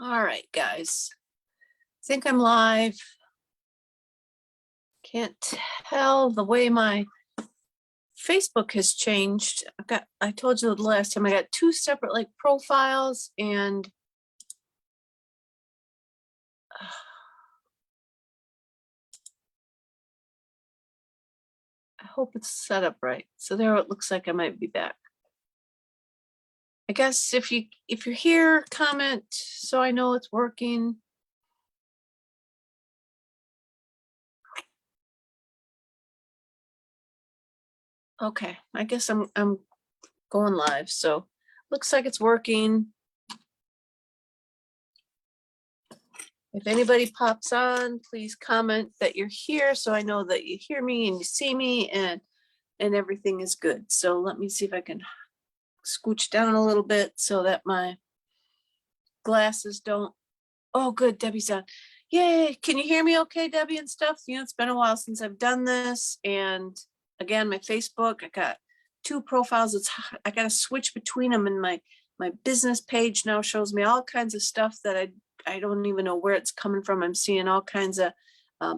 All right, guys. I think I'm live. Can't tell the way my Facebook has changed. I told you the last time I got two separate like profiles, and I hope it's set up right. So there it looks like I might be back. I guess if you're here, comment so I know it's working. Okay, I guess I'm going live. So looks like it's working. If anybody pops on, please comment that you're here so I know that you hear me and you see me and everything is good. So let me see if I can scooch down a little bit so that my glasses don't. Oh, good. Debbie's on. Yay. Can you hear me okay, Debbie and stuff? You know, it's been a while since I've done this. And again, my Facebook, I got two profiles. I got to switch between them, and my business page now shows me all kinds of stuff that I don't even know where it's coming from. I'm seeing all kinds of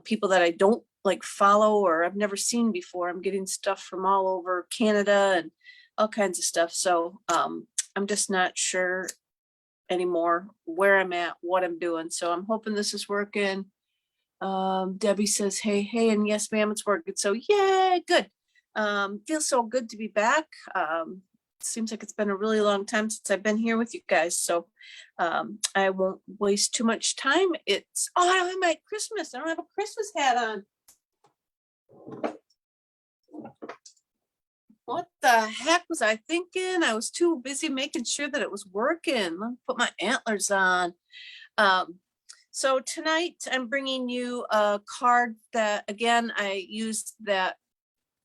people that I don't like follow or I've never seen before. I'm getting stuff from all over Canada and all kinds of stuff. So I'm just not sure anymore where I'm at, what I'm doing. So I'm hoping this is working. Debbie says, hey, and yes, ma'am, it's working. So yeah, good. Feels so good to be back. Seems like it's been a really long time since I've been here with you guys. So I won't waste too much time. I don't have my Christmas. I don't have a Christmas hat on. What the heck was I thinking? I was too busy making sure that it was working. Let me put my antlers on. So tonight I'm bringing you a card that, again, I used that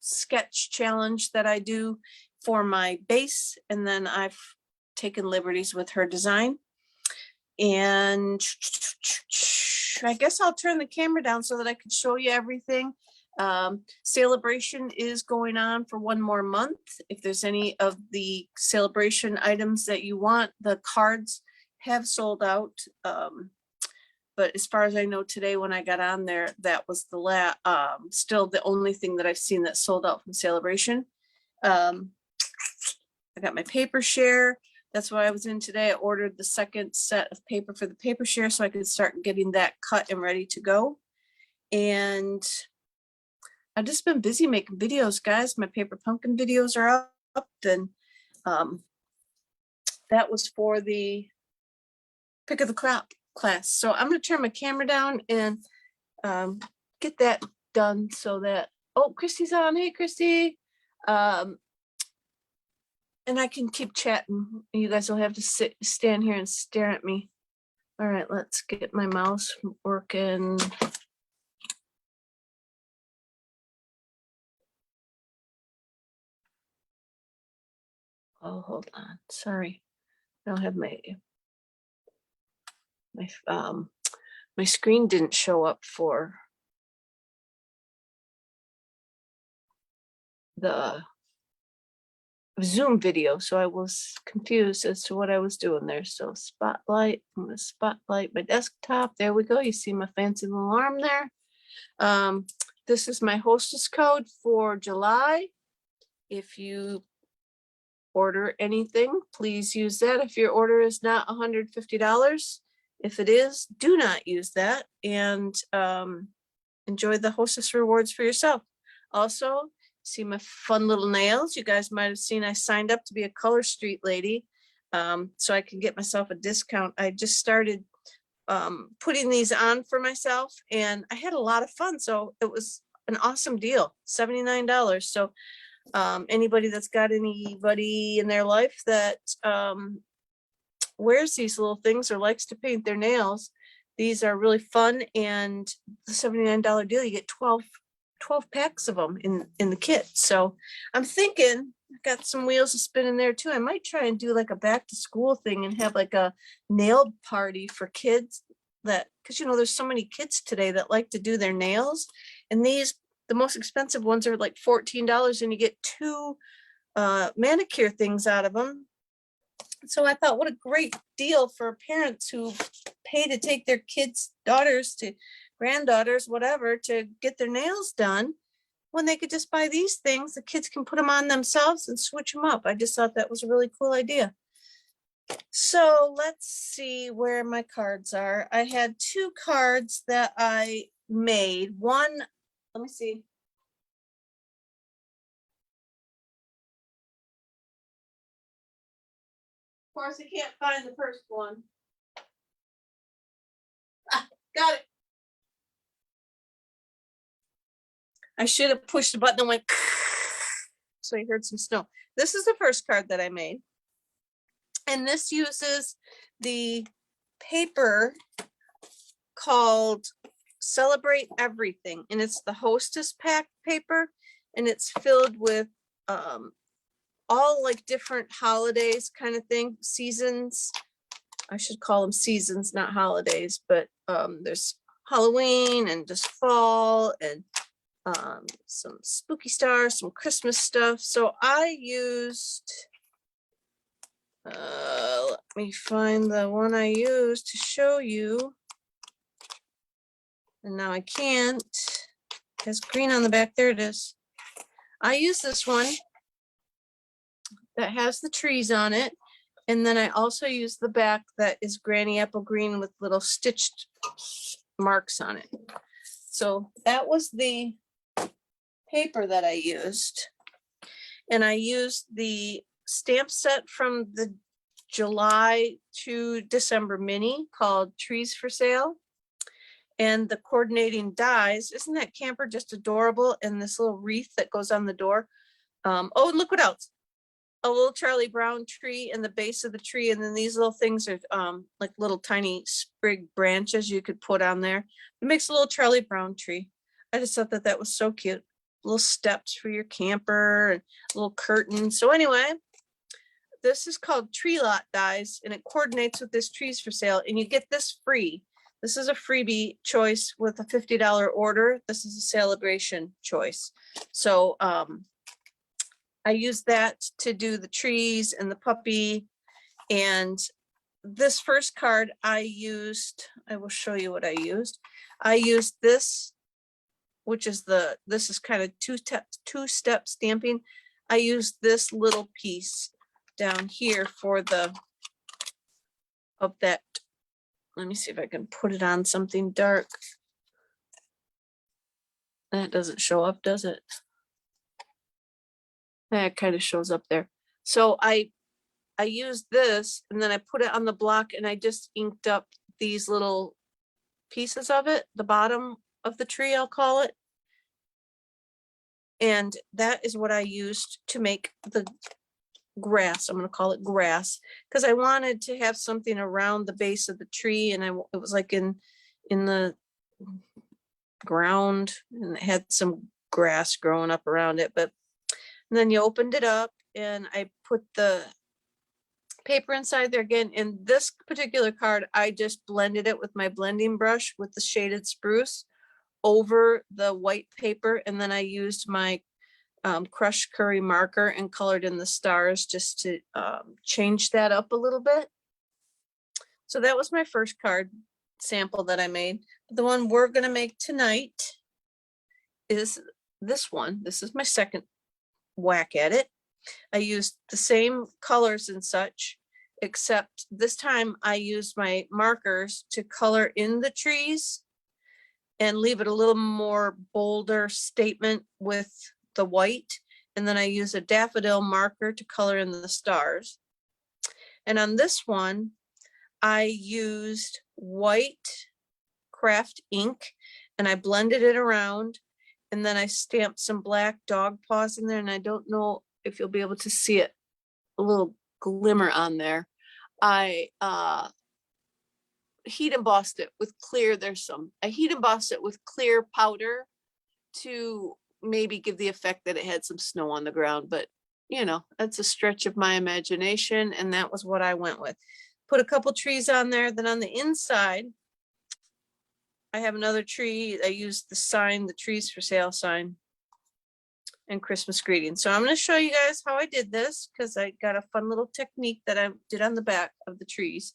sketch challenge that I do for my base, and then I've taken liberties with her design. And I guess I'll turn the camera down so that I can show you everything. Sale A Bration is going on for one more month. If there's any of the Sale A Bration items that you want, the cards have sold out. But as far as I know today, when I got on there, that was the still the only thing that I've seen that sold out from Sale A Bration. I got my paper share. That's what I was in today. I ordered the second set of paper for the paper share so I could start getting that cut and ready to go. And I've just been busy making videos, guys. My paper pumpkin videos are up. And that was for the pick of the crop class. So I'm going to turn my camera down and get that done so that, oh, Christy's on. Hey, Christy. And I can keep chatting. You guys will have to stand here and stare at me. All right, let's get my mouse working. Oh, hold on. Sorry. I don't have my screen didn't show up for the Zoom video, so I was confused as to what I was doing there. So spotlight, I'm gonna spotlight my desktop. There we go. You see my fancy little arm there. This is my Hostess code for July. If you order anything, please use that. If your order is not $150, if it is, do not use that, and enjoy the Hostess rewards for yourself. Also, see my fun little nails. You guys might have seen I signed up to be a Color Street lady, so I can get myself a discount. I just started putting these on for myself, and I had a lot of fun. So it was an awesome deal, $79. So anybody that's got anybody in their life that wears these little things or likes to paint their nails, these are really fun. And the $79 deal, you get 12 packs of them in the kit. So I'm thinking I've got some wheels to spin in there too. I might try and do like a back to school thing and have like a nail party for kids, that because you know there's so many kids today that like to do their nails, and the most expensive ones are like $14, and you get two manicure things out of them. So I thought, what a great deal for parents who pay to take their kids, daughters to granddaughters, whatever, to get their nails done. When they could just buy these things, the kids can put them on themselves and switch them up. I just thought that was a really cool idea. So let's see where my cards are. I had 2 cards that I made. One, let me see. Of course, I can't find the first one. Ah, got it. I should have pushed the button and went, so I heard some snow. This is the first card that I made. And this uses the paper called Celebrate Everything. And it's the Hostess pack paper. And it's filled with all like different holidays kind of thing, seasons. I should call them seasons, not holidays, but there's Halloween and just fall and some spooky stars, some Christmas stuff. So I used, let me find the one I used to show you. And now I can't. It has green on the back. There it is. I use this one that has the trees on it. And then I also use the back that is granny apple green with little stitched marks on it. So that was the paper that I used. And I used the stamp set from the July to December mini called Trees for Sale. And the coordinating dies. Isn't that camper just adorable? And this little wreath that goes on the door. Oh, and look what else. A little Charlie Brown tree in the base of the tree. And then these little things are like little tiny sprig branches you could put on there. It makes a little Charlie Brown tree. I just thought that that was so cute. Little steps for your camper and little curtains. So anyway, this is called Tree Lot Dies, and it coordinates with this Trees for Sale, and you get this free. This is a freebie choice with a $50 order. This is a Sale A Bration choice. So I used that to do the trees and the puppy. And this first card I used, I will show you what I used. I used this, which is this is kind of two-step stamping. I used this little piece down here for the, of that. Let me see if I can put it on something dark. That doesn't show up, does it? That kind of shows up there. So I used this and then I put it on the block and I just inked up these little pieces of it, the bottom of the tree, I'll call it. And that is what I used to make the grass. I'm going to call it grass because I wanted to have something around the base of the tree, and it was like in the ground, and it had some grass growing up around it. But then you opened it up and I put the paper inside there again. In this particular card, I just blended it with my blending brush with the shaded spruce over the white paper, and then I used my crushed curry marker and colored in the stars just to change that up a little bit. So that was my first card sample that I made. The one we're going to make tonight is this one. This is my second whack at it. I used the same colors and such, except this time I used my markers to color in the trees and leave it a little more bolder statement with the white. And then I use a daffodil marker to color in the stars. And on this one, I used white craft ink and I blended it around. And then I stamped some black dog paws in there. And I don't know if you'll be able to see it, a little glimmer on there. I heat embossed it with clear. I heat embossed it with clear powder to maybe give the effect that it had some snow on the ground, but you know, that's a stretch of my imagination. And that was what I went with. Put a couple trees on there. Then on the inside, I have another tree. I used the sign, the Trees for Sale sign. and Christmas greetings. So I'm going to show you guys how I did this because I got a fun little technique that I did on the back of the trees.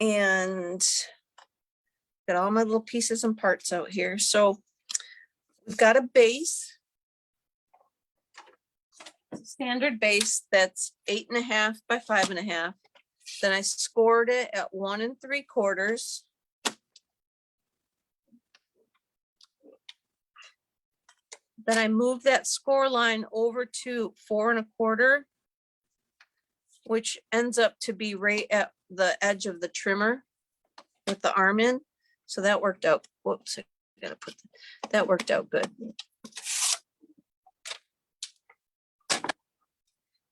And got all my little pieces and parts out here. So we've got a base, standard base that's 8.5 by 5.5. Then I scored it at 1 3/4. Then I moved that score line over to 4 1/4, which ends up to be right at the edge of the trimmer with the arm in. So that worked out. Whoops, I gotta put that worked out good.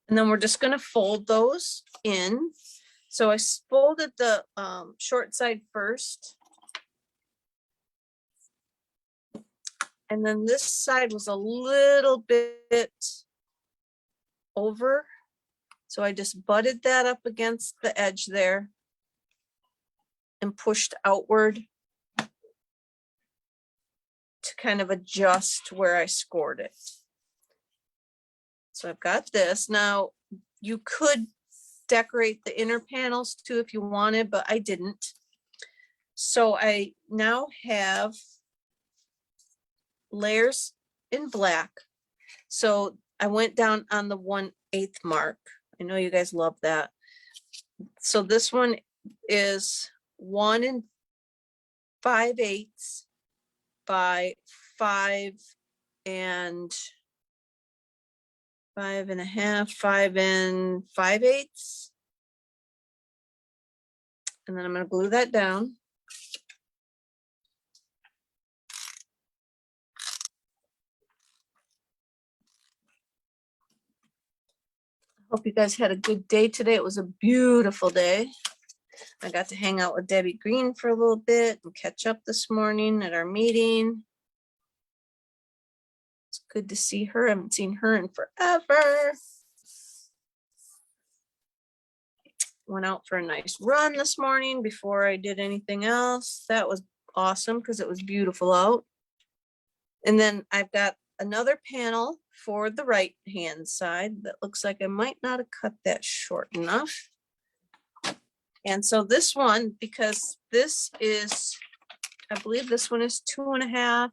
And then we're just gonna fold those in. So I folded the short side first. And then this side was a little bit over. So I just butted that up against the edge there and pushed outward to kind of adjust where I scored it. So I've got this. Now you could decorate the inner panels too if you wanted, but I didn't. So I now have layers in black. So I went down on the 1/8 mark. I know you guys love that. So this one is 1 5/8 by 5 5.5, 5 5/8. And then I'm going to glue that down. Hope you guys had a good day today. It was a beautiful day. I got to hang out with Debbie Green for a little bit and catch up this morning at our meeting. It's good to see her. I haven't seen her in forever. Went out for a nice run this morning before I did anything else. That was awesome because it was beautiful out. And then I've got another panel for the right hand side that looks like I might not have cut that short enough. And so this one, because this is, I believe this one is 2.5.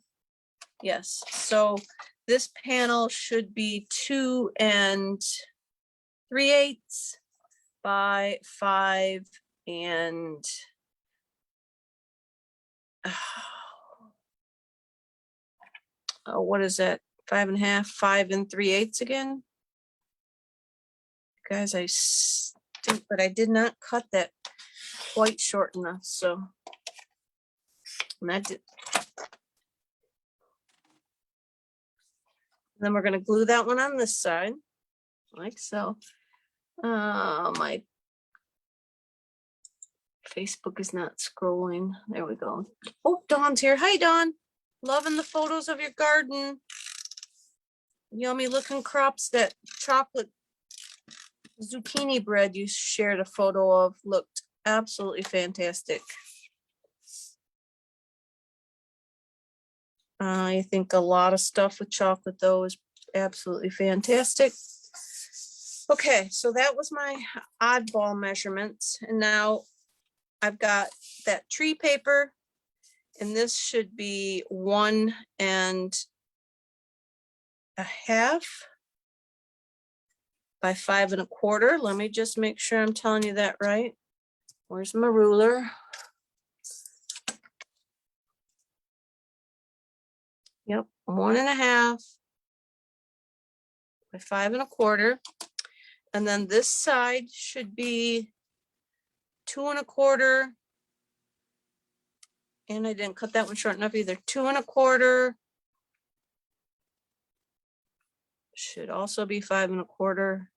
Yes, so this panel should be 2 3/8 by 5 what is that? 5.5, 5 3/8 again. Guys, I stink, but I did not cut that quite short enough. So and that did. Then we're going to glue that one on this side, like so. My Facebook is not scrolling. There we go. Oh, Dawn's here. Hi, Dawn. Loving the photos of your garden. Yummy looking crops. That chocolate zucchini bread you shared a photo of looked absolutely fantastic. I think a lot of stuff with chocolate though is absolutely fantastic. Okay, so that was my oddball measurements. And now I've got that tree paper, and this should be 1 1/2 by 5 1/4. Let me just make sure I'm telling you that right. Where's my ruler? Yep, 1 1/2 by 5 1/4. And then this side should be 2 1/4. And I didn't cut that one short enough either. 2 1/4. Should also be 5 1/4.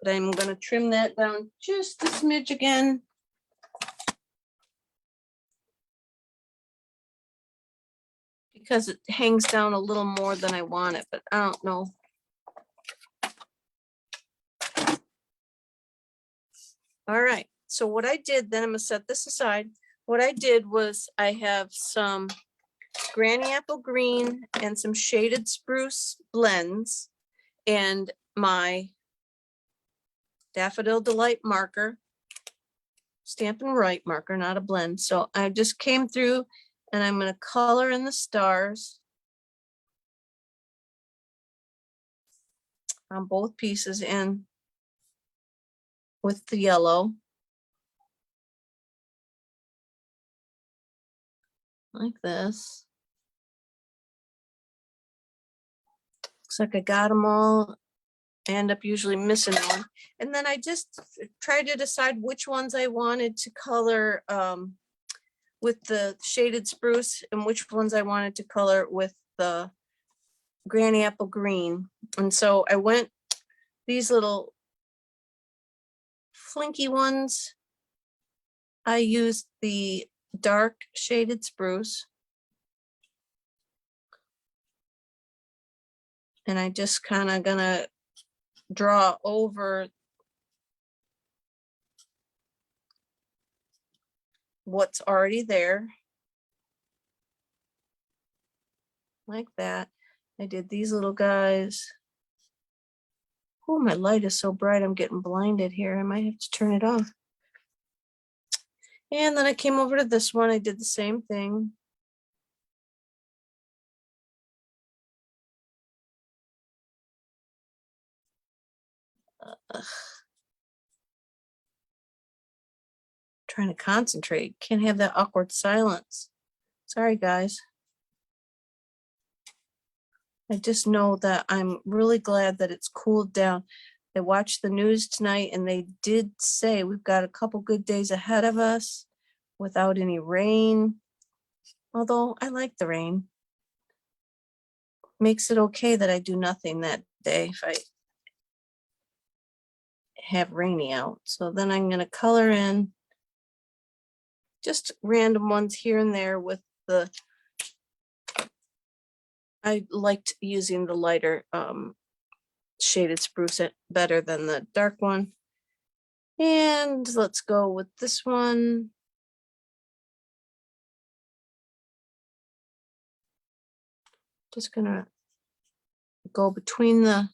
But I'm going to trim that down just a smidge again. Because it hangs down a little more than I want it, but I don't know. All right, so what I did, then I'm gonna set this aside. What I did was I have some Granny Apple Green and some Shaded Spruce blends and my Daffodil Delight marker, Stampin' Right marker, not a blend. So I just came through and I'm going to color in the stars on both pieces and with the yellow. Like this. Looks like I got them all. I end up usually missing one. And then I just tried to decide which ones I wanted to color with the Shaded Spruce and which ones I wanted to color with the Granny Apple Green. And so I went these little flinky ones. I used the dark Shaded Spruce. And I just kind of gonna draw over what's already there. Like that. I did these little guys. Oh, my light is so bright, I'm getting blinded here. I might have to turn it off. And then I came over to this one. I did the same thing. Trying to concentrate. Can't have that awkward silence. Sorry, guys. I just know that I'm really glad that it's cooled down. I watched the news tonight and they did say we've got a couple good days ahead of us without any rain. Although I like the rain. Makes it okay that I do nothing that day if I have rainy out. So then I'm going to color in just random ones here and there with the, I liked using the lighter Shaded Spruce better than the dark one. And let's go with this one. Just gonna go between the,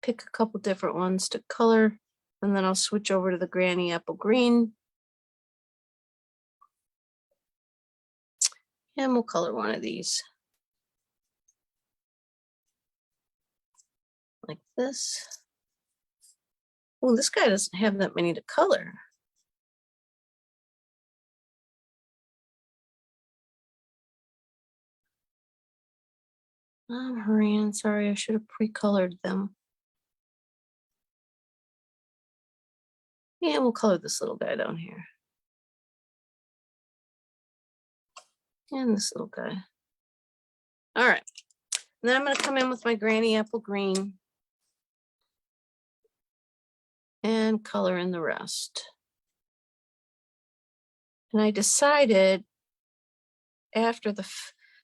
pick a couple different ones to color, and then I'll switch over to the Granny Apple Green. And we'll color one of these. Like this. Oh, this guy doesn't have that many to color. I'm hurrying, sorry, I should have pre-colored them. Yeah, we'll color this little guy down here. And this little guy. All right. And then I'm going to come in with my Granny Apple Green and color in the rest. And I decided after the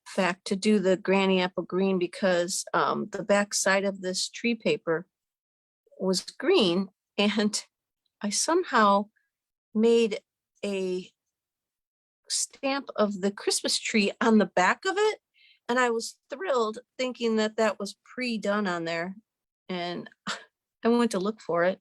fact to do the Granny Apple Green because the back side of this tree paper was green, and I somehow made a stamp of the Christmas tree on the back of it, and I was thrilled thinking that that was pre-done on there. And I went to look for it.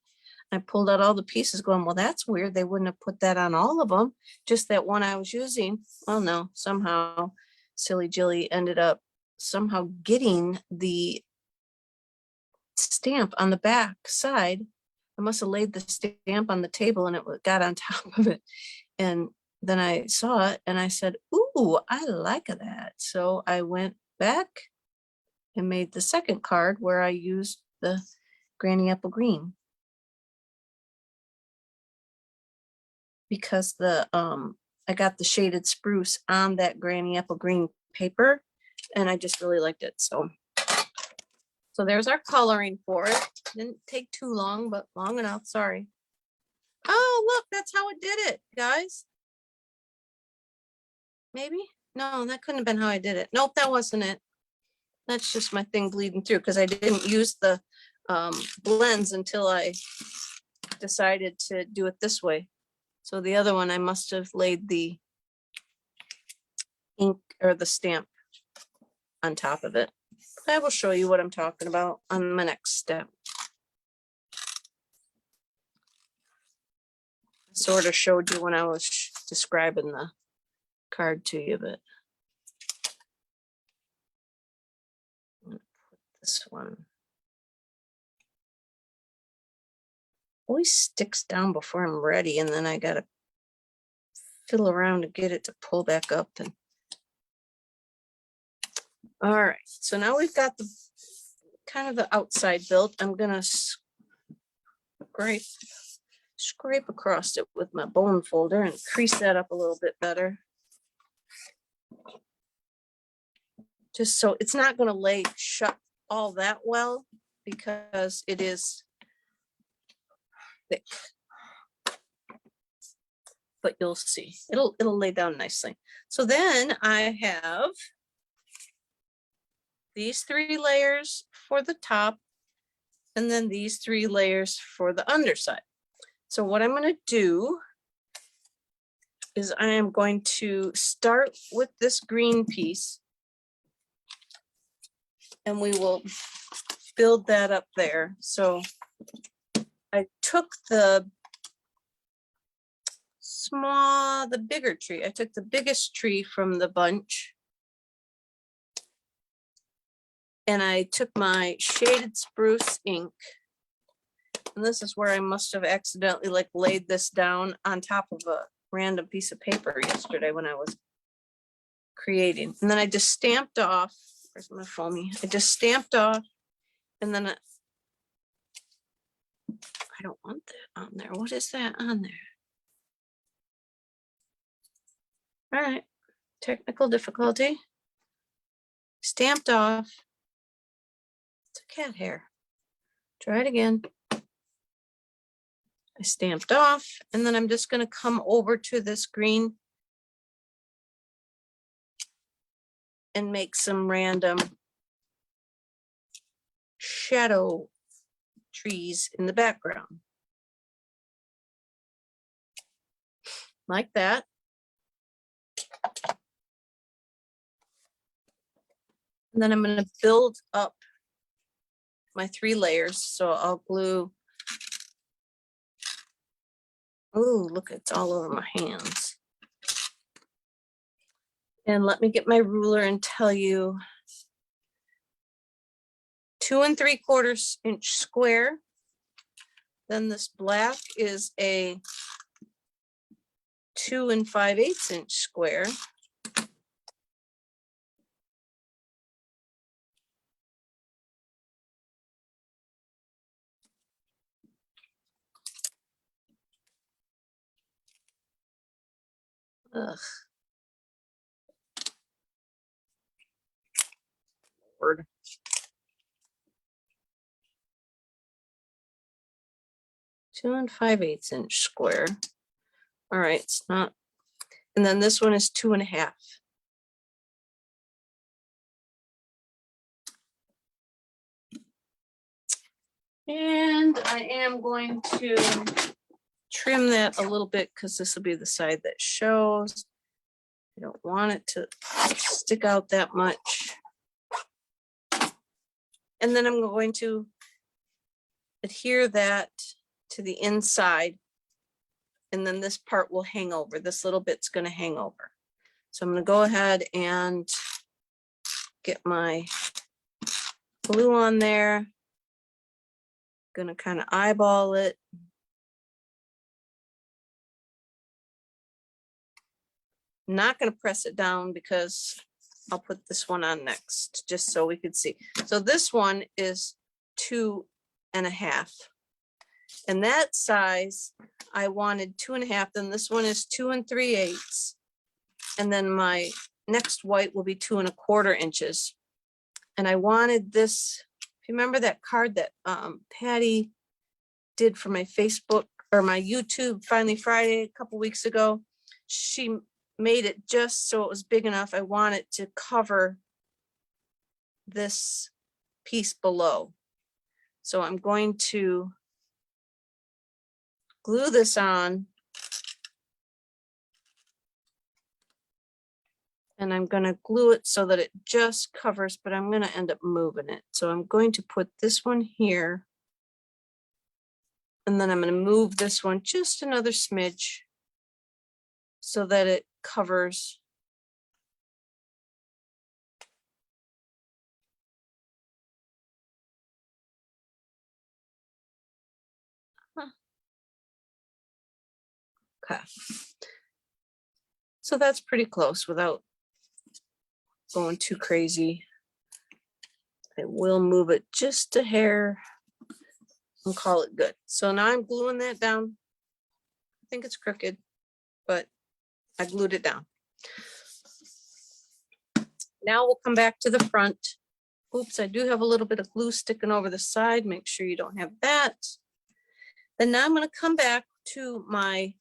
I pulled out all the pieces going, well, that's weird. They wouldn't have put that on all of them, just that one I was using. Well, no, somehow Silly Jilly ended up somehow getting the stamp on the back side. I must have laid the stamp on the table and it got on top of it. And then I saw it and I said, ooh, I like that. So I went back and made the second card where I used the Granny Apple Green. Because the I got the Shaded Spruce on that Granny Apple Green paper and I just really liked it. So there's our coloring for it. Didn't take too long, but long enough. Sorry. Oh, look, that's how it did it, guys. Maybe? No, that couldn't have been how I did it. Nope, that wasn't it. That's just my thing bleeding through because I didn't use the blends until I decided to do it this way. So the other one, I must have laid the ink or the stamp on top of it. I will show you what I'm talking about on my next step. I sort of showed you when I was describing the card to you, but I'm gonna put this one. Always sticks down before I'm ready, and then I gotta fiddle around to get it to pull back up. And all right, so now we've got the kind of the outside built. I'm gonna scrape across it with my bone folder and crease that up a little bit better. Just so it's not going to lay shut all that well because it is thick. But you'll see, it'll lay down nicely. So then I have these 3 layers for the top and then these 3 layers for the underside. So what I'm going to do is I am going to start with this green piece and we will build that up there. So I took the bigger tree. I took the biggest tree from the bunch and I took my shaded spruce ink. And this is where I must have accidentally like laid this down on top of a random piece of paper yesterday when I was creating. And then I just stamped off, where's my foamy? I just stamped off and then I don't want that on there. What is that on there? All right, technical difficulty. Stamped off. It's a cat hair. Try it again. I stamped off, and then I'm just going to come over to this green and make some random shadow trees in the background. Like that. And then I'm going to build up my 3 layers. So I'll glue. Oh, look, it's all over my hands. And let me get my ruler and tell you 2 3/4 inch square. Then this black is a 2 5/8 inch square. Ugh. Lord. Two 5/8 inch square. All right, it's not. And then this one is 2 1/2. And I am going to trim that a little bit because this will be the side that shows. I don't want it to stick out that much. And then I'm going to adhere that to the inside. And then this part will hang over. This little bit's going to hang over. So I'm going to go ahead and get my glue on there. Going to kind of eyeball it. I'm not going to press it down because I'll put this one on next just so we could see. So this one is 2 1/2. And that size, I wanted 2 1/2. Then this one is 2 3/8. And then my next white will be 2 1/4 inches. And I wanted this, if you remember that card that Patty did for my Facebook or my YouTube Finally Friday a couple weeks ago, she made it just so it was big enough. I want it to cover this piece below. So I'm going to glue this on and I'm going to glue it so that it just covers, but I'm going to end up moving it. So I'm going to put this one here, and then I'm going to move this one just another smidge so that it covers. Okay. So that's pretty close without going too crazy. I will move it just a hair and call it good. So now I'm gluing that down. I think it's crooked, but I glued it down. Now we'll come back to the front. Oops, I do have a little bit of glue sticking over the side. Make sure you don't have that. Then now I'm going to come back to my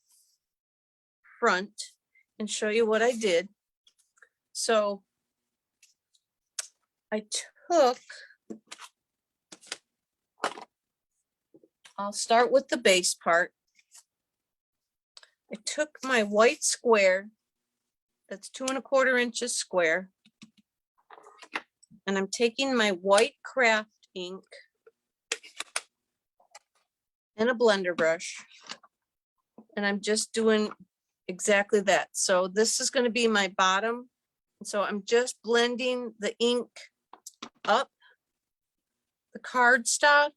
front and show you what I did. So I took, I'll start with the base part. I took my white square, that's 2 1/4 inches square, and I'm taking my white craft ink and a blender brush, and I'm just doing exactly that. So this is going to be my bottom. So I'm just blending the ink up the cardstock,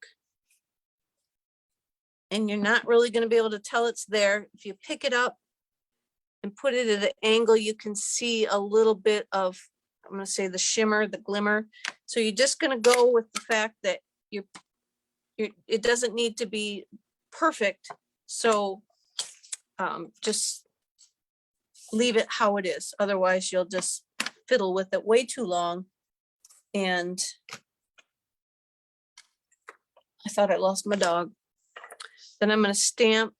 and you're not really going to be able to tell it's there. If you pick it up and put it at an angle, you can see a little bit of, I'm going to say, the shimmer, the glimmer. So you're just going to go with the fact that it doesn't need to be perfect. So just leave it how it is. Otherwise, you'll just fiddle with it way too long. And I thought I lost my dog. Then I'm going to stamp.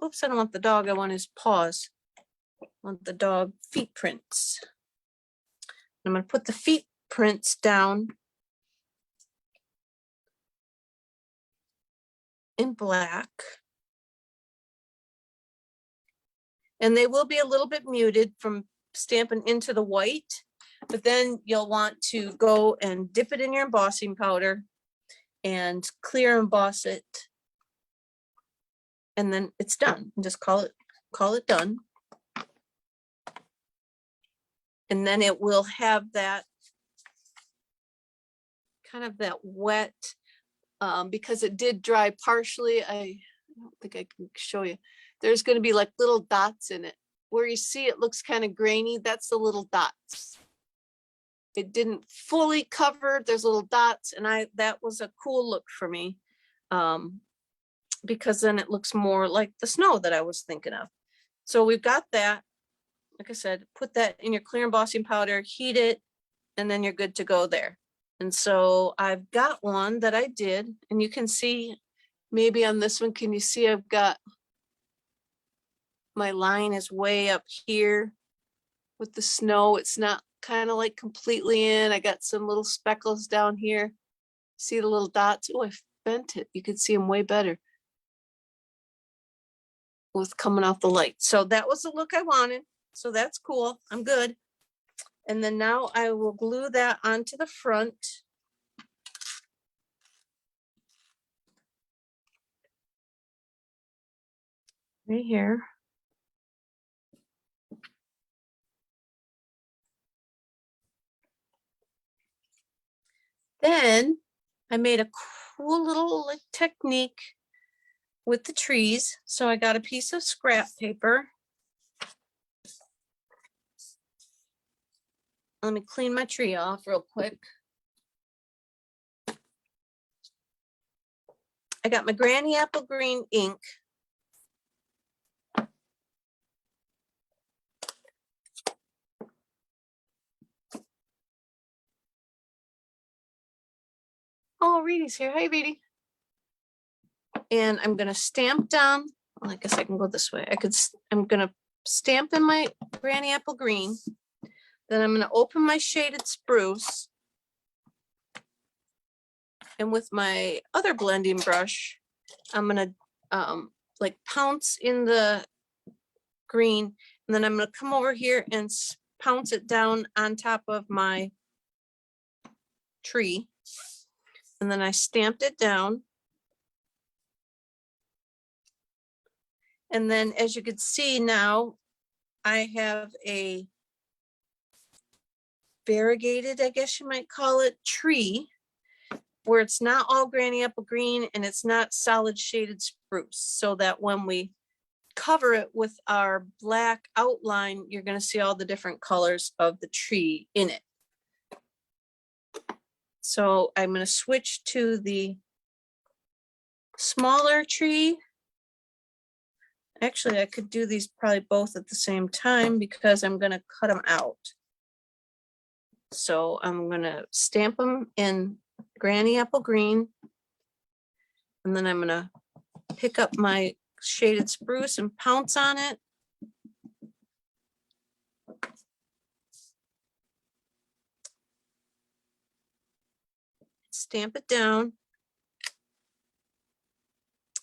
Oops, I don't want the dog. I want his paws. I want the dog feet prints. I'm going to put the feet prints down in black. And they will be a little bit muted from stamping into the white, but then you'll want to go and dip it in your embossing powder and clear emboss it. And then it's done. And just call it done. And then it will have that kind of that wet, because it did dry partially. I don't think I can show you. There's going to be like little dots in it. Where you see it looks kind of grainy, that's the little dots. It didn't fully cover, there's little dots, and that was a cool look for me. Because then it looks more like the snow that I was thinking of. So we've got that. Like I said, put that in your clear embossing powder, heat it, and then you're good to go there. And so I've got one that I did, and you can see maybe on this one, can you see I've got my line is way up here with the snow. It's not kind of like completely in. I got some little speckles down here. See the little dots? Oh, I bent it. You can see them way better with coming off the light. So that was the look I wanted. So that's cool. I'm good. And then now I will glue that onto the front. Right here. Then I made a cool little like technique with the trees. So I got a piece of scrap paper. Let me clean my tree off real quick. I got my Granny Apple Green ink. Oh, Reedy's here. Hey, Reedy. And I'm going to stamp down. Well, I guess I can go this way. I'm going to stamp in my Granny Apple Green. Then I'm going to open my shaded spruce. And with my other blending brush, I'm going to like pounce in the green. And then I'm going to come over here and pounce it down on top of my tree. And then I stamped it down. And then as you can see now, I have a variegated, I guess you might call it, tree, where it's not all granny apple green and it's not solid shaded spruce, so that when we cover it with our black outline, you're going to see all the different colors of the tree in it. So I'm going to switch to the smaller tree. Actually, I could do these probably both at the same time because I'm going to cut them out. So I'm going to stamp them in granny apple green. And then I'm going to pick up my shaded spruce and pounce on it. Stamp it down.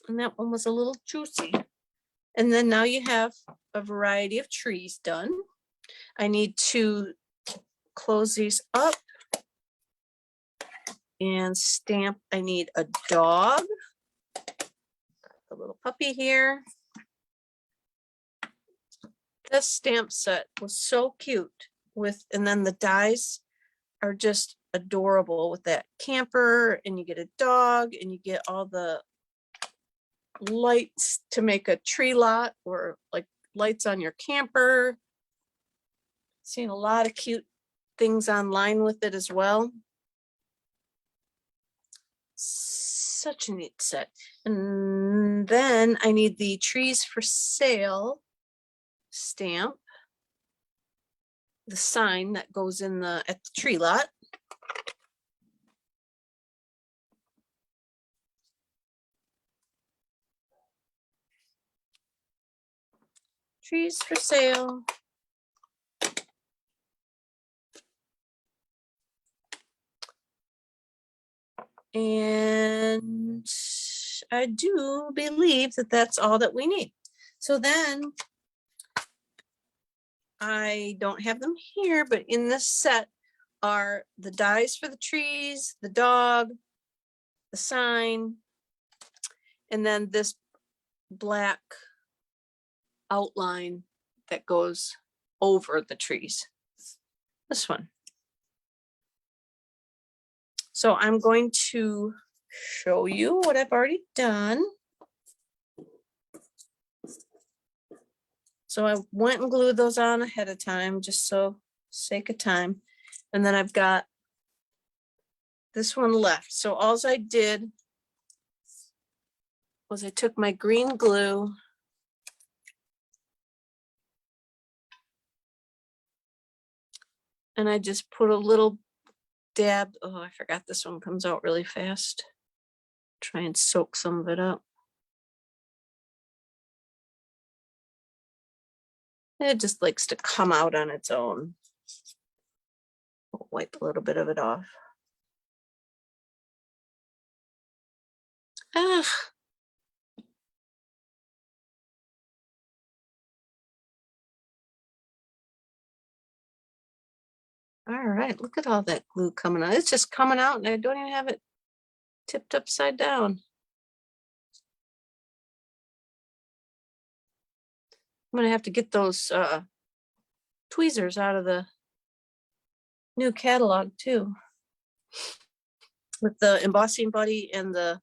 And that one was a little juicy. And then now you have a variety of trees done. I need to close these up and stamp. I need a dog, a little puppy here. This stamp set was so cute with, and then the dies are just adorable with that camper, and you get a dog and you get all the lights to make a tree lot or like lights on your camper. Seen a lot of cute things online with it as well. Such a neat set. And then I need the trees for sale stamp, the sign that goes in the at the tree lot. Trees for sale. And I do believe that that's all that we need. So then I don't have them here, but in this set are the dies for the trees, the dog, the sign, and then this black outline that goes over the trees. This one. So I'm going to show you what I've already done. So I went and glued those on ahead of time, just so sake of time. And then I've got this one left. So all I did was I took my green glue and I just put a little dab. Oh, I forgot this one comes out really fast. Try and soak some of it up. It just likes to come out on its own. I'll wipe a little bit of it off. Ah. All right, look at all that glue coming out. It's just coming out and I don't even have it tipped upside down. I'm gonna have to get those tweezers out of the new catalog too, with the embossing buddy and the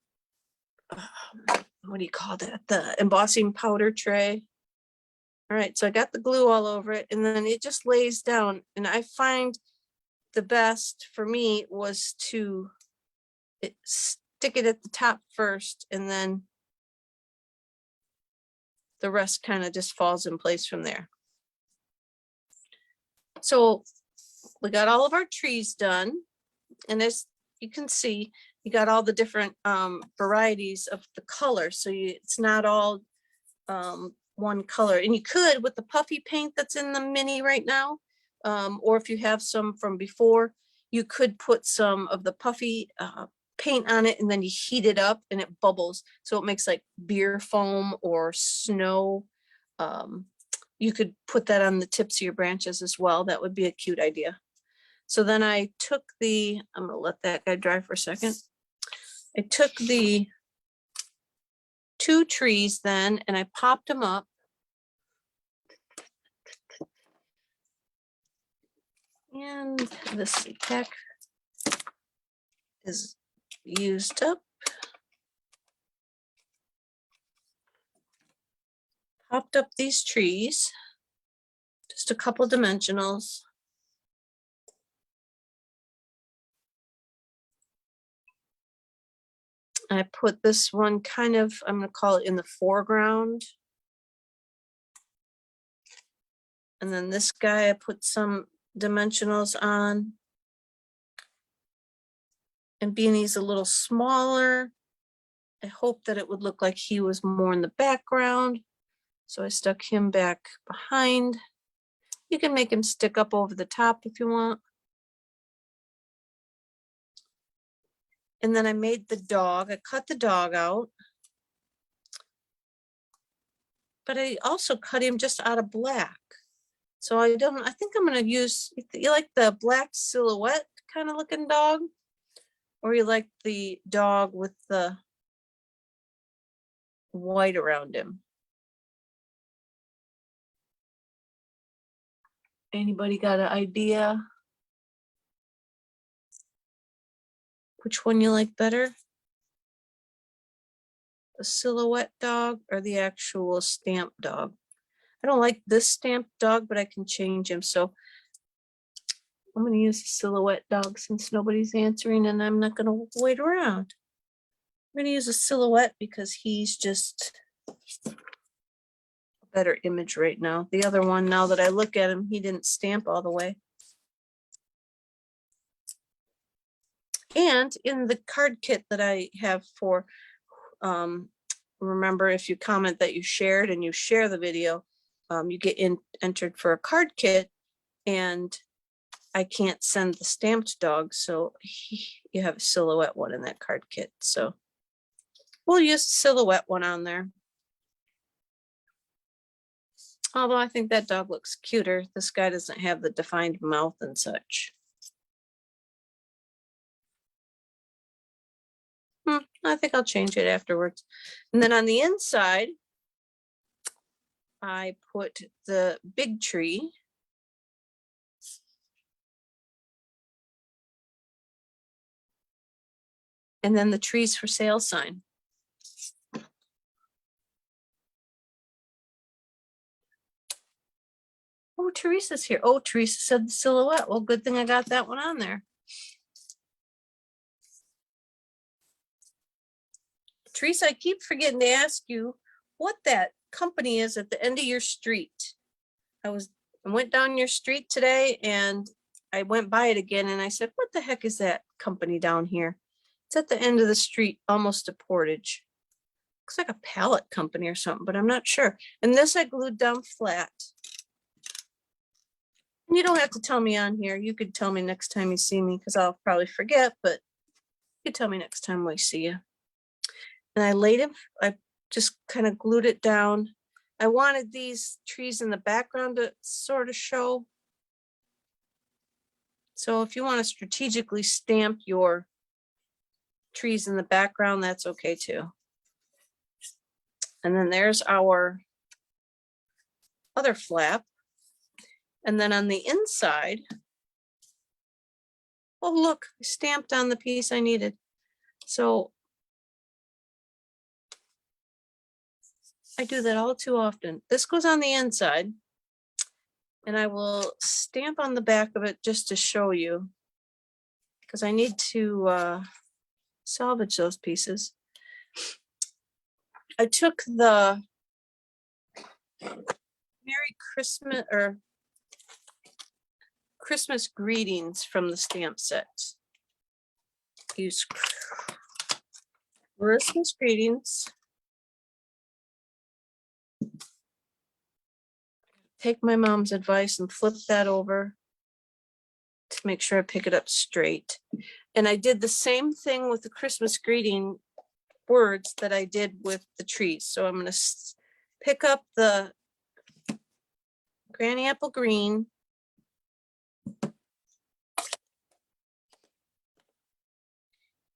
what do you call that, the embossing powder tray. All right, so I got the glue all over it and then it just lays down, and I find the best for me was to stick it at the top first, and then the rest kind of just falls in place from there. So we got all of our trees done, and as you can see, you got all the different varieties of the color. So it's not all one color, and you could with the puffy paint that's in the mini right now, or if you have some from before, you could put some of the puffy paint on it and then you heat it up and it bubbles, so it makes like beer foam or snow you could put that on the tips of your branches as well. That would be a cute idea. So then I took the, I'm gonna let that guy dry for a second. I took the 2 trees then and I popped them up. And this pack is used up. Popped up these trees, just a couple dimensionals. I put this one kind of, I'm going to call it in the foreground. And then this guy, I put some dimensionals on. And being he's a little smaller, I hoped that it would look like he was more in the background. So I stuck him back behind. You can make him stick up over the top if you want. And then I made the dog, I cut the dog out. But I also cut him just out of black. So I think I'm gonna use, you like the black silhouette kind of looking dog? Or you like the dog with the white around him? Anybody got an idea? Which one you like better? The silhouette dog or the actual stamped dog? I don't like this stamped dog, but I can change him. So I'm going to use the silhouette dog since nobody's answering and I'm not going to wait around. I'm going to use a silhouette because he's just a better image right now. The other one, now that I look at him, he didn't stamp all the way. And in the card kit that I have for, remember if you comment that you shared and you share the video, you get entered for a card kit, and I can't send the stamped dog, so you have a silhouette one in that card kit. So we'll use the silhouette one on there. Although I think that dog looks cuter. This guy doesn't have the defined mouth and such. I think I'll change it afterwards. And then on the inside, I put the big tree. And then the trees for sale sign. Oh, Teresa's here. Oh, Teresa said the silhouette. Well, good thing I got that one on there. Teresa, I keep forgetting to ask you what that company is at the end of your street. I went down your street today and I went by it again and I said, what the heck is that company down here? It's at the end of the street, almost to Portage. Looks like a pallet company or something, but I'm not sure. And this I glued down flat. And you don't have to tell me on here. You could tell me next time you see me because I'll probably forget, but you tell me next time we see you. And I laid it, I just kind of glued it down. I wanted these trees in the background to sort of show. So if you want to strategically stamp your trees in the background, that's okay too. And then there's our other flap. And then on the inside, oh look, I stamped on the piece I needed. So I do that all too often. This goes on the inside and I will stamp on the back of it just to show you because I need to salvage those pieces. I took the Merry Christmas or Christmas greetings from the stamp set. Use Christmas greetings. Take my mom's advice and flip that over to make sure I pick it up straight. And I did the same thing with the Christmas greeting words that I did with the trees. So I'm going to pick up the Granny apple green.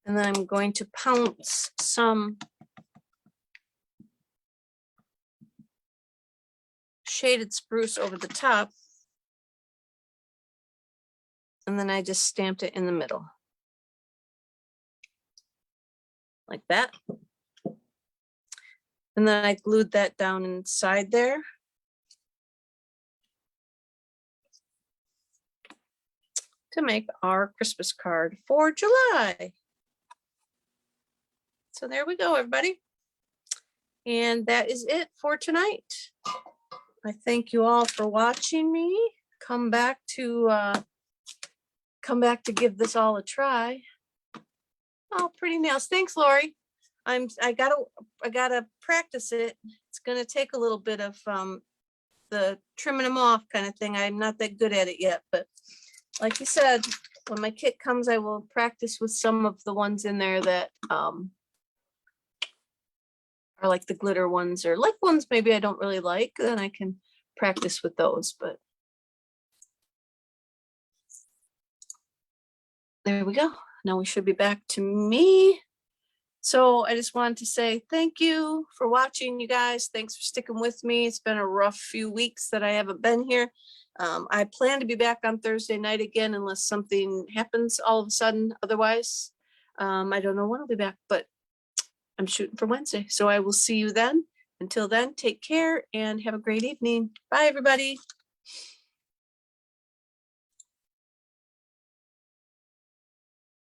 And then I'm going to pounce some shaded spruce over the top. And then I just stamped it in the middle. Like that. And then I glued that down inside there. To make our Christmas card for July. So there we go, everybody. And that is it for tonight. I thank you all for watching me. Come back to give this all a try. Oh, pretty nails. Thanks, Lori. I gotta practice it. It's gonna take a little bit of the trimming them off kind of thing. I'm not that good at it yet, but like you said, when my kit comes, I will practice with some of the ones in there that are like the glitter ones, or like ones maybe I don't really like, then I can practice with those. But there we go. Now we should be back to me. So I just wanted to say thank you for watching, you guys. Thanks for sticking with me. It's been a rough few weeks that I haven't been here. I plan to be back on Thursday night again unless something happens all of a sudden. Otherwise, I don't know when I'll be back, but I'm shooting for Wednesday. So I will see you then. Until then, take care and have a great evening. Bye, everybody.